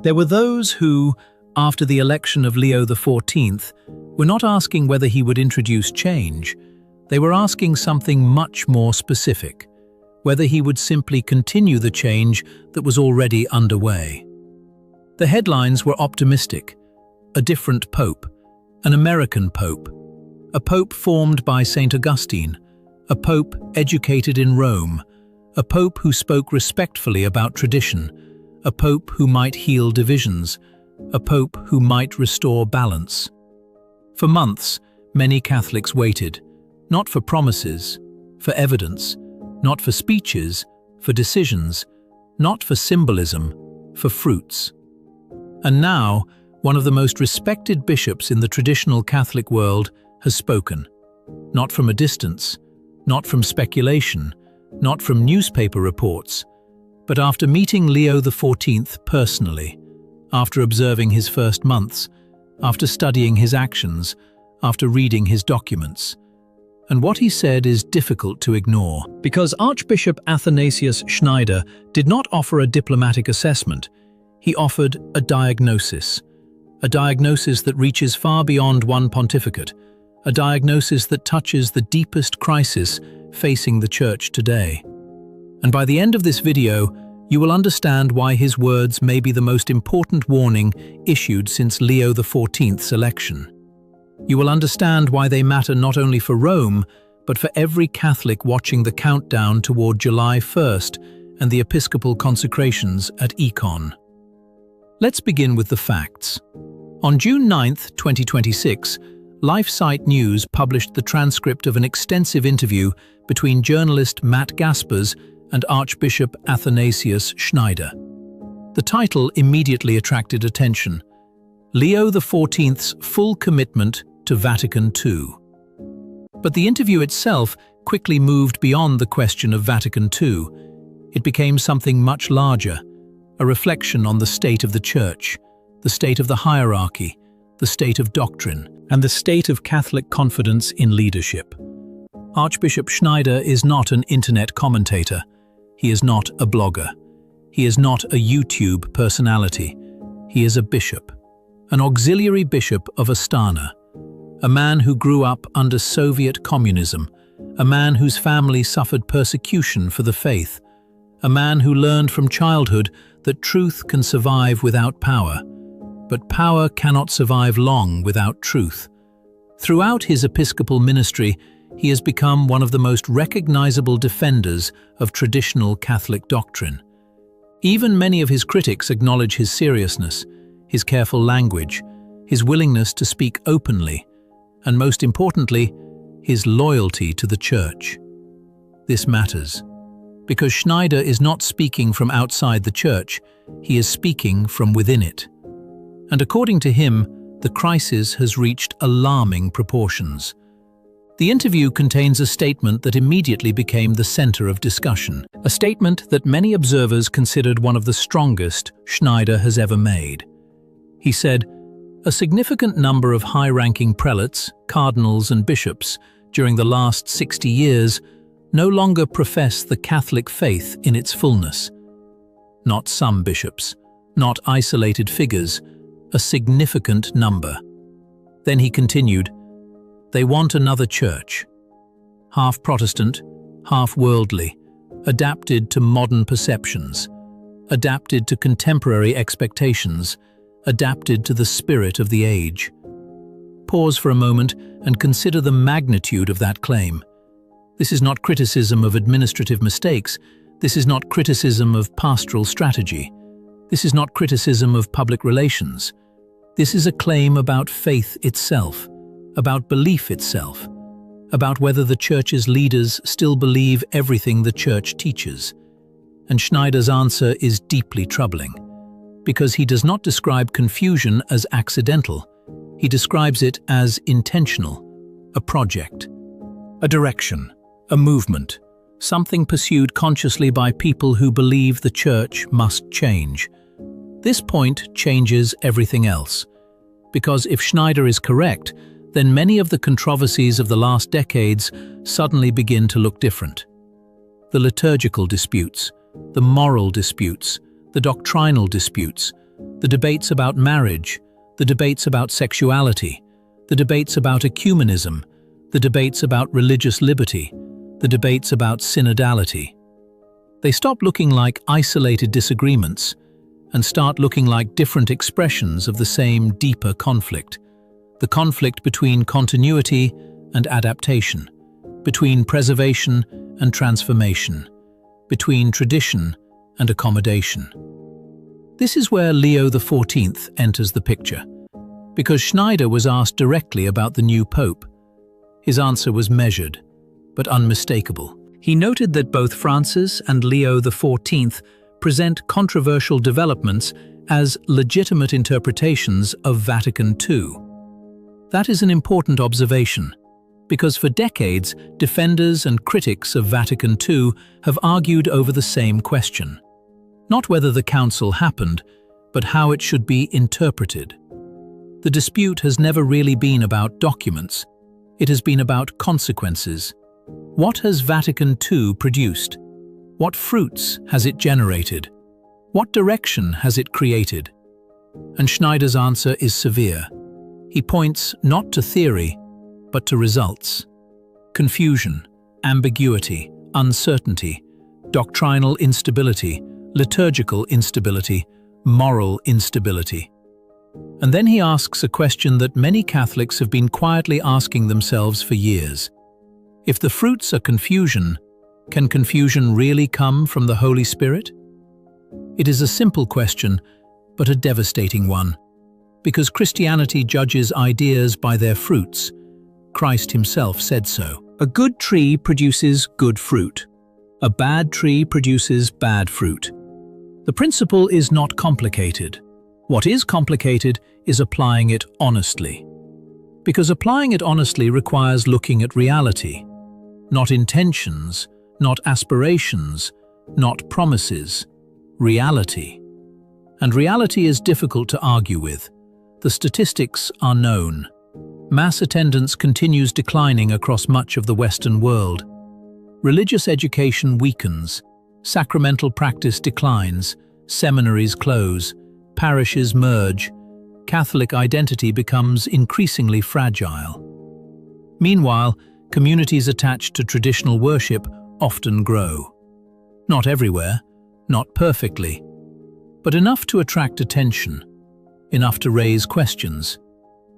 There were those who, after the election of Leo XIV, were not asking whether he would introduce change. They were asking something much more specific, whether he would simply continue the change that was already underway. The headlines were optimistic: a different pope, an American pope, a pope formed by St. Augustine, a pope educated in Rome, a pope who spoke respectfully about tradition, a pope who might heal divisions, a pope who might restore balance. For months, many Catholics waited, not for promises, for evidence, not for speeches, for decisions, not for symbolism, for fruits. And now, one of the most respected bishops in the traditional Catholic world has spoken, not from a distance, not from speculation, not from newspaper reports, but after meeting Leo XIV personally, after observing his first months, after studying his actions, after reading his documents. And what he said is difficult to ignore, because Archbishop Athanasius Schneider did not offer a diplomatic assessment. He offered a diagnosis that reaches far beyond one pontificate, a diagnosis that touches the deepest crisis facing the Church today. And by the end of this video, you will understand why his words may be the most important warning issued since Leo XIV's election. You will understand why they matter not only for Rome, but for every Catholic watching the countdown toward July 1st and the episcopal consecrations at Econ. Let's begin with the facts. On June 9, 2026, LifeSite News published the transcript of an extensive interview between journalist Matt Gaspers and Archbishop Athanasius Schneider. The title immediately attracted attention: Leo XIV's full commitment to Vatican II. But the interview itself quickly moved beyond the question of Vatican II. It became something much larger, a reflection on the state of the Church, the state of the hierarchy, the state of doctrine, and the state of Catholic confidence in leadership. Archbishop Schneider is not an internet commentator. He is not a blogger. He is not a YouTube personality. He is a bishop, an auxiliary bishop of Astana, a man who grew up under Soviet communism, a man whose family suffered persecution for the faith, a man who learned from childhood that truth can survive without power, but power cannot survive long without truth. Throughout his episcopal ministry, he has become one of the most recognizable defenders of traditional Catholic doctrine. Even many of his critics acknowledge his seriousness, his careful language, his willingness to speak openly, and most importantly, his loyalty to the Church. This matters, because Schneider is not speaking from outside the Church, he is speaking from within it. And according to him, the crisis has reached alarming proportions. The interview contains a statement that immediately became the center of discussion, a statement that many observers considered one of the strongest Schneider has ever made. He said, "A significant number of high-ranking prelates, cardinals and bishops during the last 60 years no longer profess the Catholic faith in its fullness. Not some bishops, not isolated figures, a significant number." Then he continued, "They want another church, half Protestant, half worldly, adapted to modern perceptions, adapted to contemporary expectations, adapted to the spirit of the age." Pause for a moment and consider the magnitude of that claim. This is not criticism of administrative mistakes. This is not criticism of pastoral strategy. This is not criticism of public relations. This is a claim about faith itself, about belief itself, about whether the Church's leaders still believe everything the Church teaches. And Schneider's answer is deeply troubling, because he does not describe confusion as accidental. He describes it as intentional, a project, a direction, a movement, something pursued consciously by people who believe the Church must change. This point changes everything else, because if Schneider is correct, then many of the controversies of the last decades suddenly begin to look different. The liturgical disputes, the moral disputes, the doctrinal disputes, the debates about marriage, the debates about sexuality, the debates about ecumenism, the debates about religious liberty, the debates about synodality. They stop looking like isolated disagreements and start looking like different expressions of the same deeper conflict, the conflict between continuity and adaptation, between preservation and transformation, between tradition and accommodation. This is where Leo XIV enters the picture, because Schneider was asked directly about the new pope. His answer was measured, but unmistakable. He noted that both Francis and Leo XIV present controversial developments as legitimate interpretations of Vatican II. That is an important observation, because for decades, defenders and critics of Vatican II have argued over the same question. Not whether the council happened, but how it should be interpreted. The dispute has never really been about documents. It has been about consequences. What has Vatican II produced? What fruits has it generated? What direction has it created? And Schneider's answer is severe. He points not to theory, but to results. Confusion, ambiguity, uncertainty, doctrinal instability, liturgical instability, moral instability. And then he asks a question that many Catholics have been quietly asking themselves for years. If the fruits are confusion, can confusion really come from the Holy Spirit? It is a simple question, but a devastating one, because Christianity judges ideas by their fruits. Christ himself said so. A good tree produces good fruit. A bad tree produces bad fruit. The principle is not complicated. What is complicated is applying it honestly. Because applying it honestly requires looking at reality, not intentions, not aspirations, not promises, reality. And reality is difficult to argue with. The statistics are known. Mass attendance continues declining across much of the Western world. Religious education weakens, sacramental practice declines, seminaries close, parishes merge, Catholic identity becomes increasingly fragile. Meanwhile, communities attached to traditional worship often grow. Not everywhere, not perfectly, but enough to attract attention, enough to raise questions,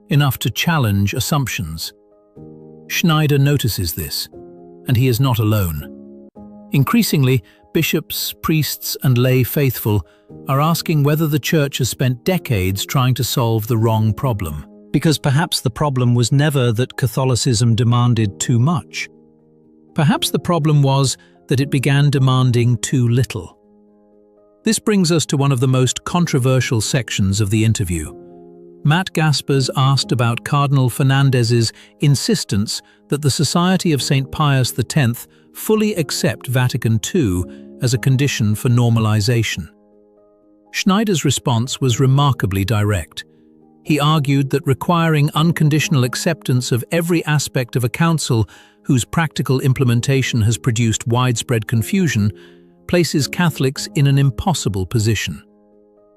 enough to challenge assumptions. Schneider notices this, and he is not alone. Increasingly, bishops, priests, and lay faithful are asking whether the Church has spent decades trying to solve the wrong problem. Because perhaps the problem was never that Catholicism demanded too much. Perhaps the problem was that it began demanding too little. This brings us to one of the most controversial sections of the interview. Matt Gaspers asked about Cardinal Fernandez's insistence that the Society of St. Pius X fully accept Vatican II as a condition for normalization. Schneider's response was remarkably direct. He argued that requiring unconditional acceptance of every aspect of a council whose practical implementation has produced widespread confusion places Catholics in an impossible position.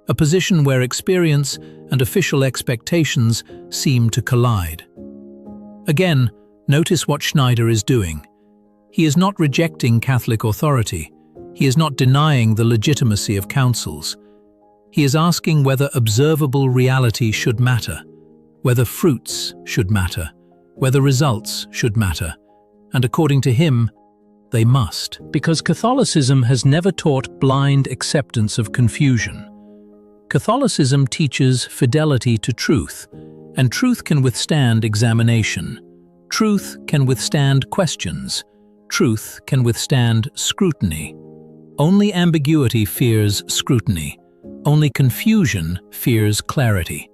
A position where experience and official expectations seem to collide. Again, notice what Schneider is doing. He is not rejecting Catholic authority. He is not denying the legitimacy of councils. He is asking whether observable reality should matter, whether fruits should matter, whether results should matter, and according to him, they must. Because Catholicism has never taught blind acceptance of confusion. Catholicism teaches fidelity to truth, and truth can withstand examination. Truth can withstand questions. Truth can withstand scrutiny. Only ambiguity fears scrutiny. Only confusion fears clarity.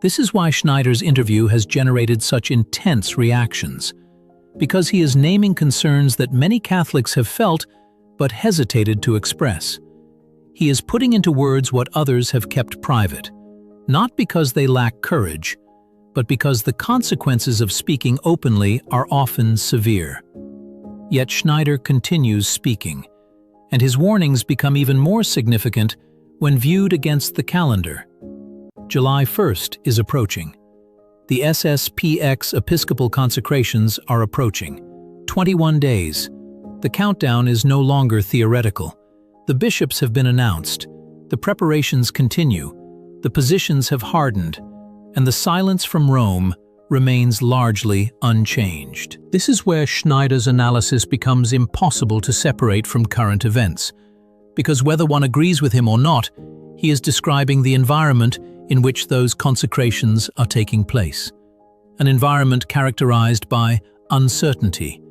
This is why Schneider's interview has generated such intense reactions, because he is naming concerns that many Catholics have felt but hesitated to express. He is putting into words what others have kept private, not because they lack courage, but because the consequences of speaking openly are often severe. Yet Schneider continues speaking, and his warnings become even more significant when viewed against the calendar. July 1st is approaching. The SSPX Episcopal consecrations are approaching. 21 days. The countdown is no longer theoretical. The bishops have been announced. The preparations continue. The positions have hardened. And the silence from Rome remains largely unchanged. This is where Schneider's analysis becomes impossible to separate from current events. Because whether one agrees with him or not, he is describing the environment in which those consecrations are taking place. An environment characterized by uncertainty,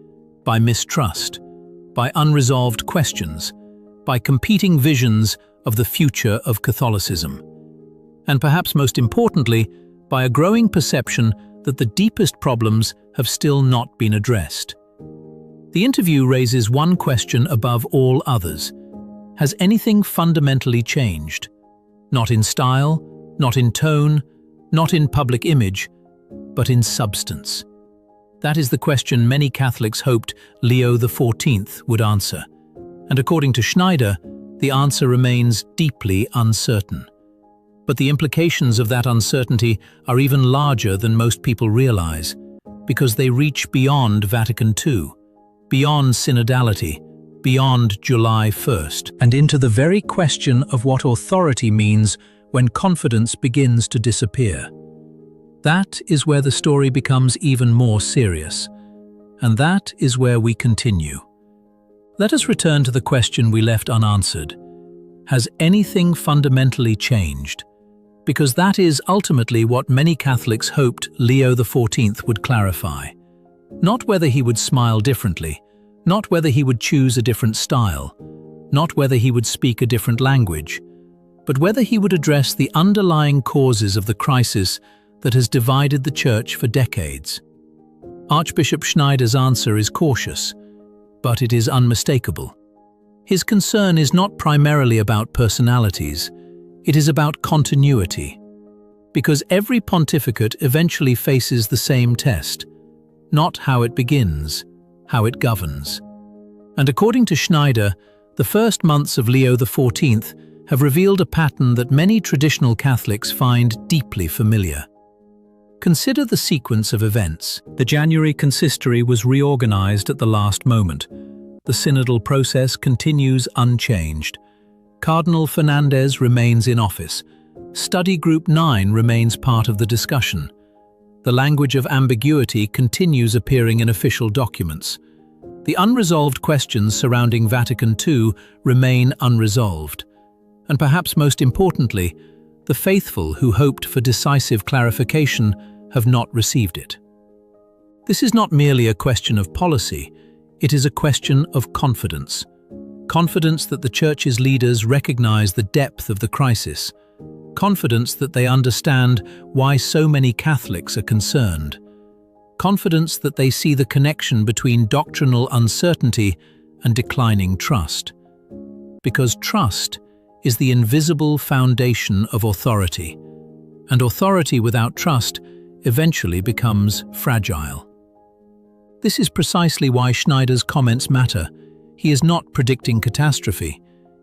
by mistrust, by unresolved questions, by competing visions of the future of Catholicism. And perhaps most importantly, by a growing perception that the deepest problems have still not been addressed. The interview raises one question above all others. Has anything fundamentally changed? Not in style, not in tone, not in public image, but in substance. That is the question many Catholics hoped Leo XIV would answer. And according to Schneider, the answer remains deeply uncertain. But the implications of that uncertainty are even larger than most people realize, because they reach beyond Vatican II, beyond synodality, beyond July 1st, and into the very question of what authority means when confidence begins to disappear. That is where the story becomes even more serious, and that is where we continue. Let us return to the question we left unanswered. Has anything fundamentally changed? Because that is ultimately what many Catholics hoped Leo XIV would clarify. Not whether he would smile differently, not whether he would choose a different style, not whether he would speak a different language, but whether he would address the underlying causes of the crisis that has divided the Church for decades. Archbishop Schneider's answer is cautious, but it is unmistakable. His concern is not primarily about personalities, it is about continuity. Because every pontificate eventually faces the same test, not how it begins, how it governs. And according to Schneider, the first months of Leo XIV have revealed a pattern that many traditional Catholics find deeply familiar. Consider the sequence of events. The January consistory was reorganized at the last moment. The synodal process continues unchanged. Cardinal Fernandez remains in office. Study Group 9 remains part of the discussion. The language of ambiguity continues appearing in official documents. The unresolved questions surrounding Vatican II remain unresolved. And perhaps most importantly, the faithful who hoped for decisive clarification have not received it. This is not merely a question of policy, it is a question of confidence. Confidence that the Church's leaders recognize the depth of the crisis. Confidence that they understand why so many Catholics are concerned. Confidence that they see the connection between doctrinal uncertainty and declining trust. Because trust is the invisible foundation of authority, and authority without trust eventually becomes fragile. This is precisely why Schneider's comments matter. He is not predicting catastrophe.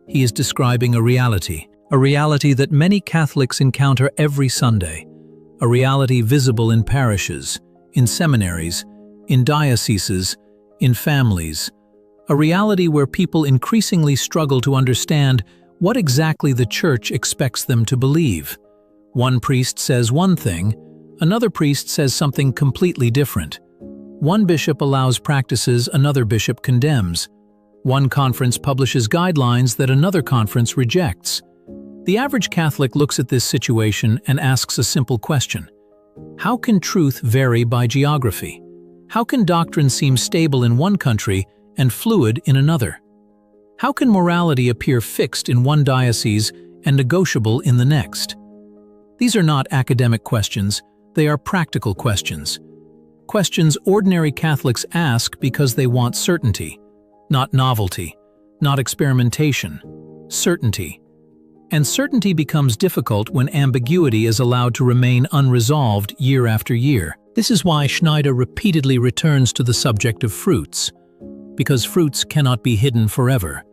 He is describing a reality that many Catholics encounter every Sunday, a reality visible in parishes, in seminaries, in dioceses, in families, a reality where people increasingly struggle to understand what exactly the Church expects them to believe. One priest says one thing, another priest says something completely different. One bishop allows practices another bishop condemns. One conference publishes guidelines that another conference rejects. The average Catholic looks at this situation and asks a simple question. How can truth vary by geography? How can doctrine seem stable in one country and fluid in another? How can morality appear fixed in one diocese and negotiable in the next? These are not academic questions, they are practical questions. Questions ordinary Catholics ask because they want certainty. Not novelty, not experimentation, certainty. And certainty becomes difficult when ambiguity is allowed to remain unresolved year after year. This is why Schneider repeatedly returns to the subject of fruits. Because fruits cannot be hidden forever.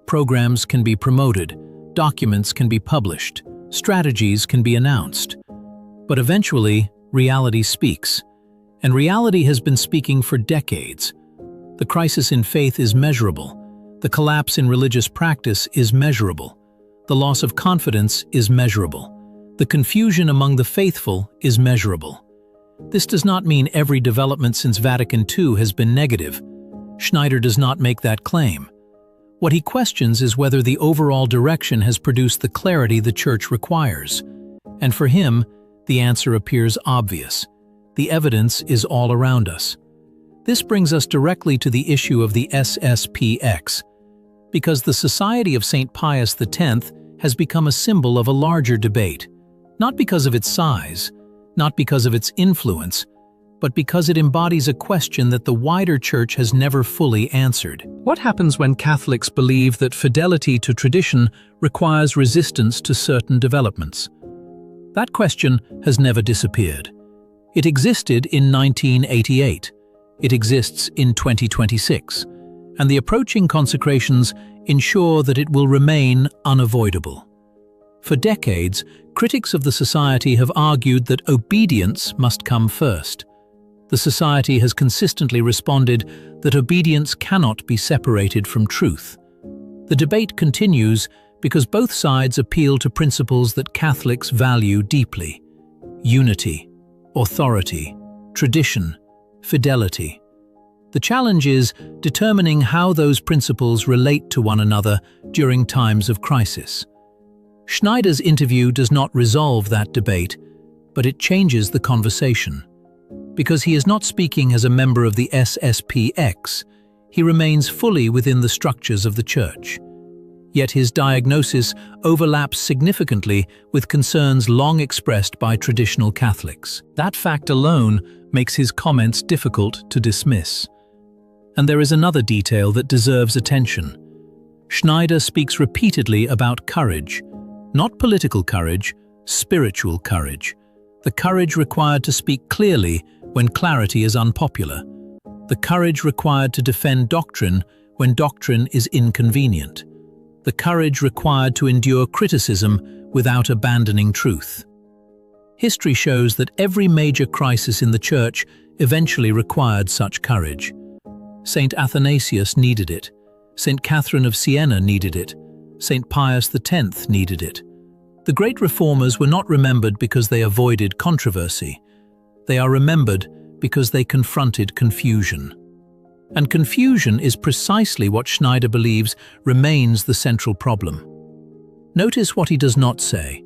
Programs can be promoted, documents can be published, strategies can be announced. But eventually, reality speaks. And reality has been speaking for decades. The crisis in faith is measurable. The collapse in religious practice is measurable. The loss of confidence is measurable. The confusion among the faithful is measurable. This does not mean every development since Vatican II has been negative. Schneider does not make that claim. What he questions is whether the overall direction has produced the clarity the Church requires. And for him, the answer appears obvious. The evidence is all around us. This brings us directly to the issue of the SSPX, because the Society of St. Pius X has become a symbol of a larger debate, not because of its size, not because of its influence, but because it embodies a question that the wider Church has never fully answered. What happens when Catholics believe that fidelity to tradition requires resistance to certain developments? That question has never disappeared. It existed in 1988. It exists in 2026. And the approaching consecrations ensure that it will remain unavoidable. For decades, critics of the Society have argued that obedience must come first. The Society has consistently responded that obedience cannot be separated from truth. The debate continues because both sides appeal to principles that Catholics value deeply: unity, authority, tradition, fidelity. The challenge is determining how those principles relate to one another during times of crisis. Schneider's interview does not resolve that debate, but it changes the conversation. Because he is not speaking as a member of the SSPX, he remains fully within the structures of the Church. Yet his diagnosis overlaps significantly with concerns long expressed by traditional Catholics. That fact alone makes his comments difficult to dismiss. And there is another detail that deserves attention. Schneider speaks repeatedly about courage, not political courage, spiritual courage. The courage required to speak clearly when clarity is unpopular. The courage required to defend doctrine when doctrine is inconvenient. The courage required to endure criticism without abandoning truth. History shows that every major crisis in the Church eventually required such courage. St. Athanasius needed it. St. Catherine of Siena needed it. St. Pius X needed it. The great reformers were not remembered because they avoided controversy. They are remembered because they confronted confusion. And confusion is precisely what Schneider believes remains the central problem. Notice what he does not say.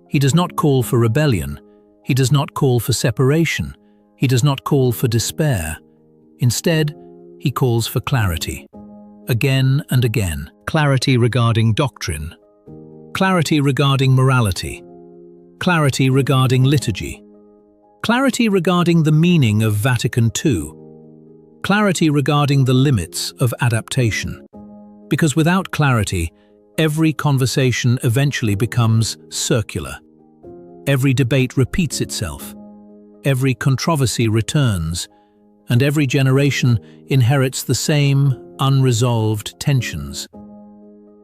He does not call for rebellion. He does not call for separation. He does not call for despair. Instead, he calls for clarity. Again and again. Clarity regarding doctrine. Clarity regarding morality. Clarity regarding liturgy. Clarity regarding the meaning of Vatican II. Clarity regarding the limits of adaptation. Because without clarity, every conversation eventually becomes circular. Every debate repeats itself. Every controversy returns, and every generation inherits the same unresolved tensions.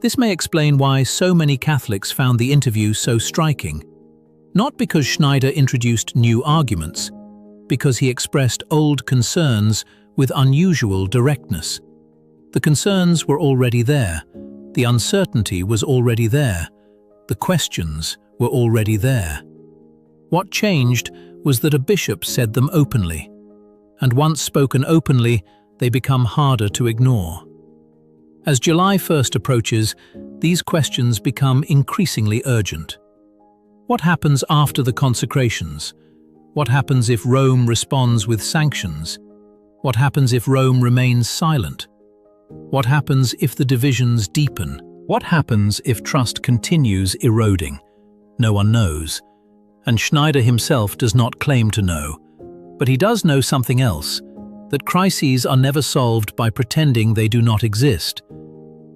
This may explain why so many Catholics found the interview so striking. Not because Schneider introduced new arguments, because he expressed old concerns with unusual directness. The concerns were already there. The uncertainty was already there. The questions were already there. What changed was that a bishop said them openly. And once spoken openly, they become harder to ignore. As July 1st approaches, these questions become increasingly urgent. What happens after the consecrations? What happens if Rome responds with sanctions? What happens if Rome remains silent? What happens if the divisions deepen? What happens if trust continues eroding? No one knows. And Schneider himself does not claim to know. But he does know something else, that crises are never solved by pretending they do not exist.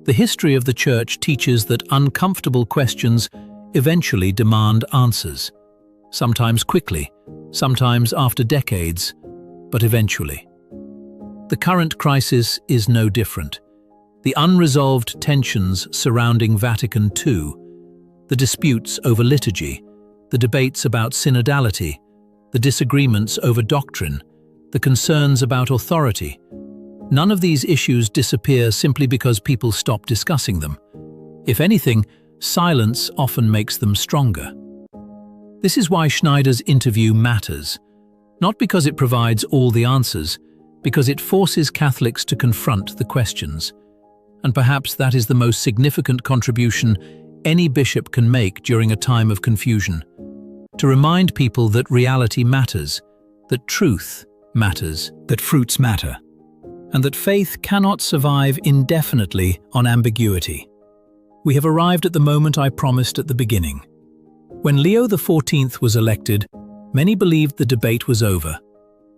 The history of the Church teaches that uncomfortable questions eventually demand answers. Sometimes quickly, sometimes after decades, but eventually. The current crisis is no different. The unresolved tensions surrounding Vatican II, The disputes over liturgy, the debates about synodality, the disagreements over doctrine, the concerns about authority. None of these issues disappear simply because people stop discussing them. If anything, silence often makes them stronger. This is why Schneider's interview matters. Not because it provides all the answers, because it forces Catholics to confront the questions. And perhaps that is the most significant contribution any bishop can make during a time of confusion. To remind people that reality matters, that truth matters, that fruits matter, and that faith cannot survive indefinitely on ambiguity. We have arrived at the moment I promised at the beginning. When Leo XIV was elected, many believed the debate was over,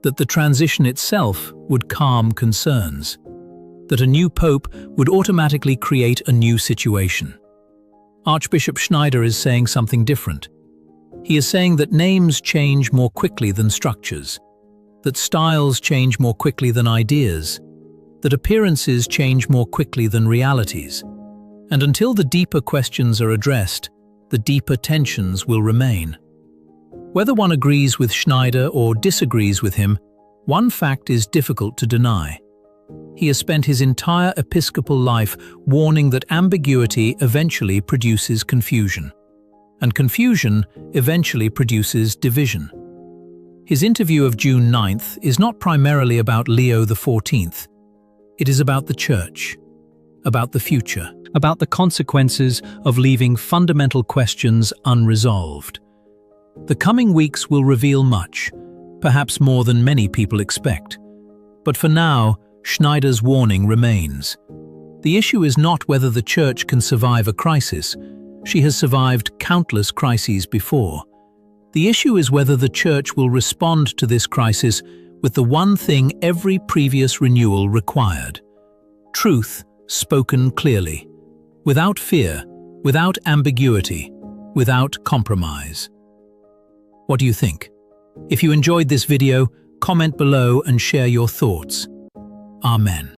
that the transition itself would calm concerns, that a new pope would automatically create a new situation. Archbishop Schneider is saying something different. He is saying that names change more quickly than structures, that styles change more quickly than ideas, that appearances change more quickly than realities. And until the deeper questions are addressed, the deeper tensions will remain. Whether one agrees with Schneider or disagrees with him, one fact is difficult to deny. He has spent his entire episcopal life warning that ambiguity eventually produces confusion, and confusion eventually produces division. His interview of June 9th is not primarily about Leo XIV. It is about the Church, about the future, about the consequences of leaving fundamental questions unresolved. The coming weeks will reveal much, perhaps more than many people expect. But for now, Schneider's warning remains. The issue is not whether the Church can survive a crisis. She has survived countless crises before. The issue is whether the Church will respond to this crisis with the one thing every previous renewal required: truth spoken clearly, without fear, without ambiguity, without compromise. What do you think? If you enjoyed this video, comment below and share your thoughts. Amen.